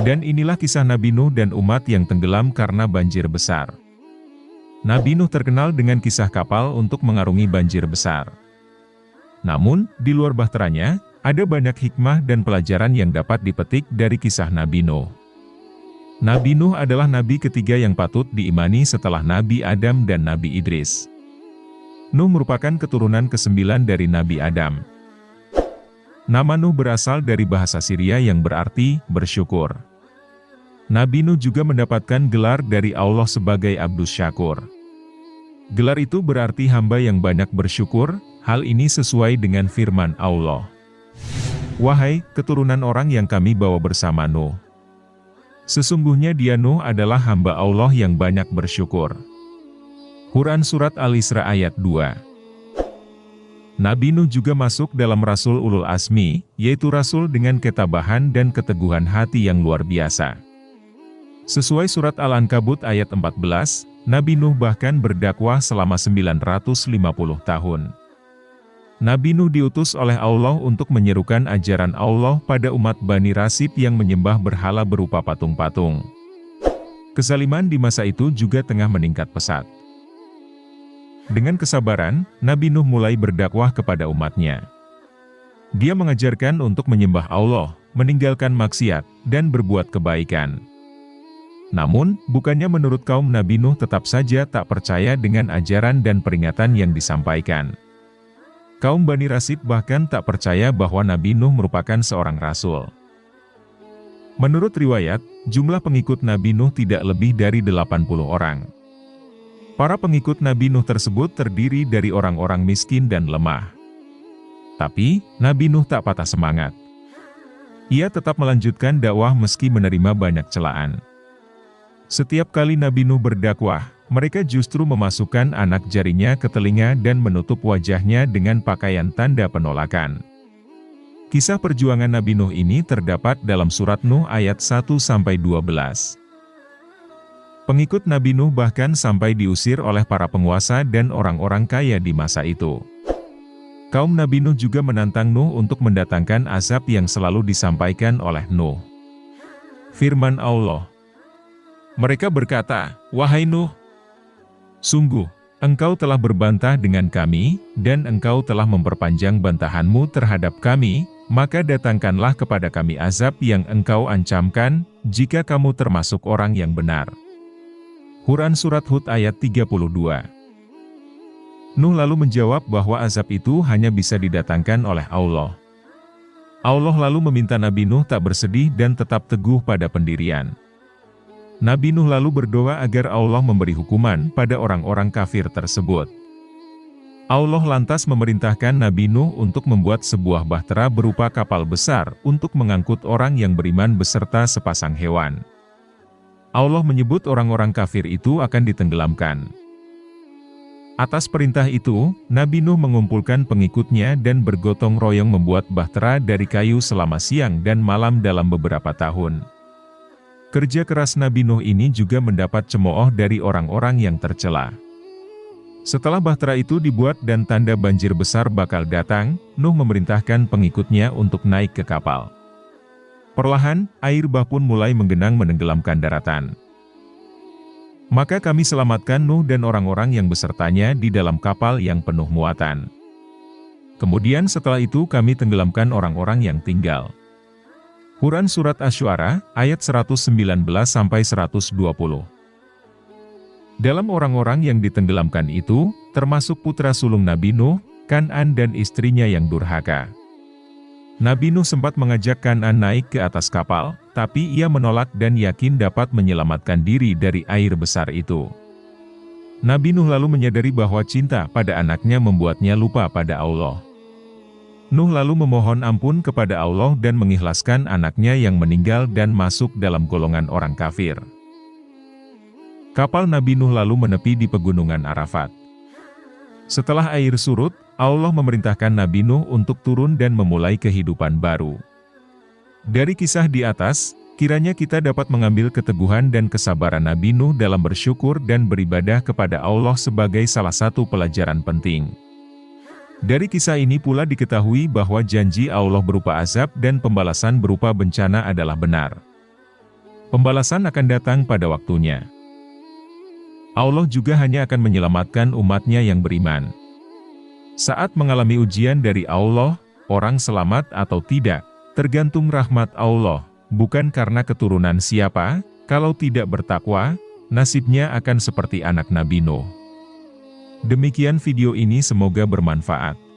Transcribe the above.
Dan inilah kisah Nabi Nuh dan umat yang tenggelam karena banjir besar. Nabi Nuh terkenal dengan kisah kapal untuk mengarungi banjir besar. Namun, di luar bahteranya, ada banyak hikmah dan pelajaran yang dapat dipetik dari kisah Nabi Nuh. Nabi Nuh adalah nabi ketiga yang patut diimani setelah Nabi Adam dan Nabi Idris. Nuh merupakan keturunan ke-9 dari Nabi Adam. Nama Nuh berasal dari bahasa Syria yang berarti bersyukur. Nabi Nuh juga mendapatkan gelar dari Allah sebagai Abdus Syakur. Gelar itu berarti hamba yang banyak bersyukur. Hal ini sesuai dengan firman Allah. Wahai keturunan orang yang kami bawa bersama Nuh. Sesungguhnya dia Nuh adalah hamba Allah yang banyak bersyukur. Quran Surat Al-Isra ayat 2. Nabi Nuh juga masuk dalam Rasul Ulul Azmi, yaitu Rasul dengan ketabahan dan keteguhan hati yang luar biasa. Sesuai surat Al-Ankabut ayat 14, Nabi Nuh bahkan berdakwah selama 950 tahun. Nabi Nuh diutus oleh Allah untuk menyerukan ajaran Allah pada umat Bani Rasib yang menyembah berhala berupa patung-patung. Kezaliman di masa itu juga tengah meningkat pesat. Dengan kesabaran, Nabi Nuh mulai berdakwah kepada umatnya. Dia mengajarkan untuk menyembah Allah, meninggalkan maksiat, dan berbuat kebaikan. Namun, bukannya menurut kaum Nabi Nuh tetap saja tak percaya dengan ajaran dan peringatan yang disampaikan. Kaum Bani Rasib bahkan tak percaya bahwa Nabi Nuh merupakan seorang rasul. Menurut riwayat, jumlah pengikut Nabi Nuh tidak lebih dari 80 orang. Para pengikut Nabi Nuh tersebut terdiri dari orang-orang miskin dan lemah. Tapi, Nabi Nuh tak patah semangat. Ia tetap melanjutkan dakwah meski menerima banyak celaan. Setiap kali Nabi Nuh berdakwah, mereka justru memasukkan anak jarinya ke telinga dan menutup wajahnya dengan pakaian tanda penolakan. Kisah perjuangan Nabi Nuh ini terdapat dalam surat Nuh ayat 1-12. Pengikut Nabi Nuh bahkan sampai diusir oleh para penguasa dan orang-orang kaya di masa itu. Kaum Nabi Nuh juga menantang Nuh untuk mendatangkan azab yang selalu disampaikan oleh Nuh. Firman Allah. Mereka berkata, "Wahai Nuh, sungguh, engkau telah berbantah dengan kami, dan engkau telah memperpanjang bantahanmu terhadap kami, maka datangkanlah kepada kami azab yang engkau ancamkan, jika kamu termasuk orang yang benar." Quran Surat Hud ayat 32. Nuh lalu menjawab bahwa azab itu hanya bisa didatangkan oleh Allah. Allah lalu meminta Nabi Nuh tak bersedih dan tetap teguh pada pendirian. Nabi Nuh lalu berdoa agar Allah memberi hukuman pada orang-orang kafir tersebut. Allah lantas memerintahkan Nabi Nuh untuk membuat sebuah bahtera berupa kapal besar untuk mengangkut orang yang beriman beserta sepasang hewan. Allah menyebut orang-orang kafir itu akan ditenggelamkan. Atas perintah itu, Nabi Nuh mengumpulkan pengikutnya dan bergotong royong membuat bahtera dari kayu selama siang dan malam dalam beberapa tahun. Kerja keras Nabi Nuh ini juga mendapat cemooh dari orang-orang yang tercela. Setelah bahtera itu dibuat dan tanda banjir besar bakal datang, Nuh memerintahkan pengikutnya untuk naik ke kapal. Perlahan, air bah pun mulai menggenang menenggelamkan daratan. Maka kami selamatkan Nuh dan orang-orang yang besertanya di dalam kapal yang penuh muatan. Kemudian setelah itu kami tenggelamkan orang-orang yang tinggal. Quran Surat Asy-Syu'ara, ayat 119-120. Dalam orang-orang yang ditenggelamkan itu, termasuk putra sulung Nabi Nuh, Kan'an dan istrinya yang durhaka. Nabi Nuh sempat mengajak Kan'an naik ke atas kapal, tapi ia menolak dan yakin dapat menyelamatkan diri dari air besar itu. Nabi Nuh lalu menyadari bahwa cinta pada anaknya membuatnya lupa pada Allah. Nuh lalu memohon ampun kepada Allah dan mengikhlaskan anaknya yang meninggal dan masuk dalam golongan orang kafir. Kapal Nabi Nuh lalu menepi di pegunungan Arafat. Setelah air surut, Allah memerintahkan Nabi Nuh untuk turun dan memulai kehidupan baru. Dari kisah di atas, kiranya kita dapat mengambil keteguhan dan kesabaran Nabi Nuh dalam bersyukur dan beribadah kepada Allah sebagai salah satu pelajaran penting. Dari kisah ini pula diketahui bahwa janji Allah berupa azab dan pembalasan berupa bencana adalah benar. Pembalasan akan datang pada waktunya. Allah juga hanya akan menyelamatkan umatnya yang beriman. Saat mengalami ujian dari Allah, orang selamat atau tidak, tergantung rahmat Allah, bukan karena keturunan siapa. Kalau tidak bertakwa, nasibnya akan seperti anak Nabi Nuh. Demikian video ini, semoga bermanfaat.